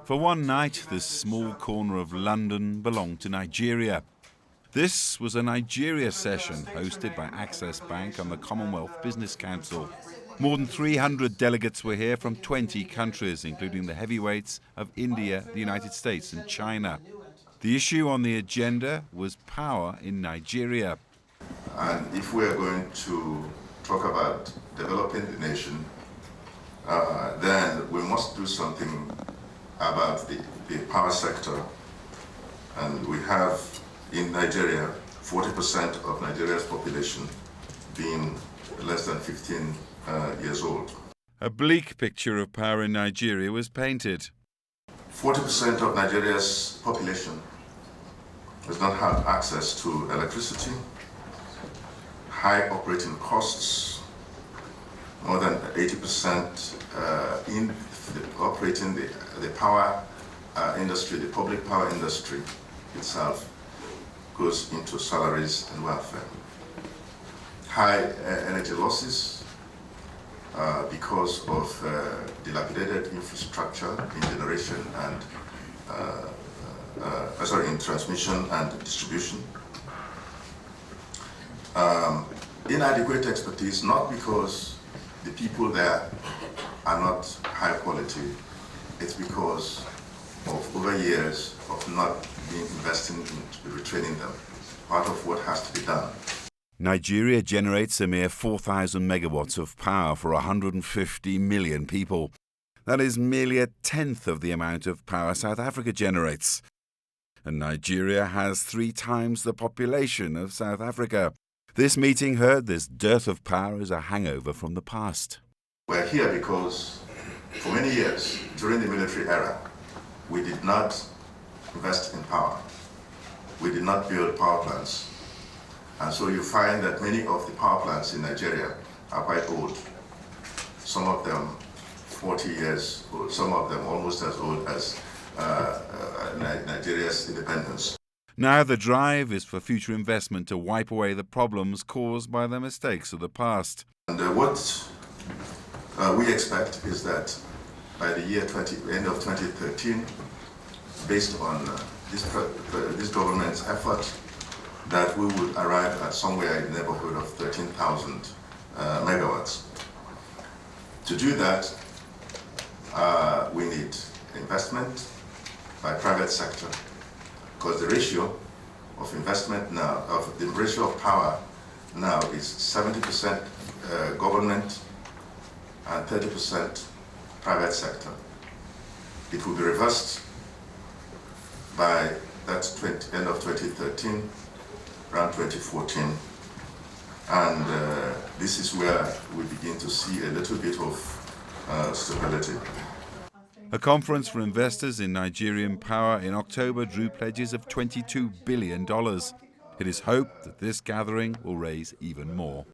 For one night, this small corner of London belonged to Nigeria. This was a Nigeria session hosted by Access Bank and the Commonwealth Business Council. More than 300 delegates were here from 20 countries, including the heavyweights of India, the United States and China. The issue on the agenda was power in Nigeria. And if we are going to talk about developing the nation, then we must do something about the power sector. And we have in Nigeria 40% of Nigeria's population being less than 15 years old. A bleak picture of power in Nigeria was painted. 40% of Nigeria's population does not have access to electricity, high operating costs, more than 80% in operating the power industry, the public power industry itself goes into salaries and welfare. High energy losses because of dilapidated infrastructure in generation and in transmission and distribution. Inadequate expertise, not because the people there are not high quality, it's because of over years of not being investing in retraining them. Part of what has to be done. Nigeria generates a mere 4,000 megawatts of power for 150 million people. That is merely a tenth of the amount of power South Africa generates. And Nigeria has 3 times the population of South Africa. This meeting heard this dearth of power as a hangover from the past. We're here because for many years during the military era, we did not invest in power. We did not build power plants. And so you find that many of the power plants in Nigeria are quite old. Some of them 40 years old, some of them almost as old as Nigeria's independence. Now the drive is for future investment to wipe away the problems caused by the mistakes of the past. And what we expect is that by the end of 2013, based on this government's effort, that we would arrive at somewhere in the neighborhood of 13,000 megawatts. To do that, we need investment by private sector, because the ratio of investment now, the ratio of power now is 70% government and 30% private sector. It will be reversed by that end of 2013, around 2014. And this is where we begin to see a little bit of stability. A conference for investors in Nigerian power in October drew pledges of $22 billion. It is hoped that this gathering will raise even more.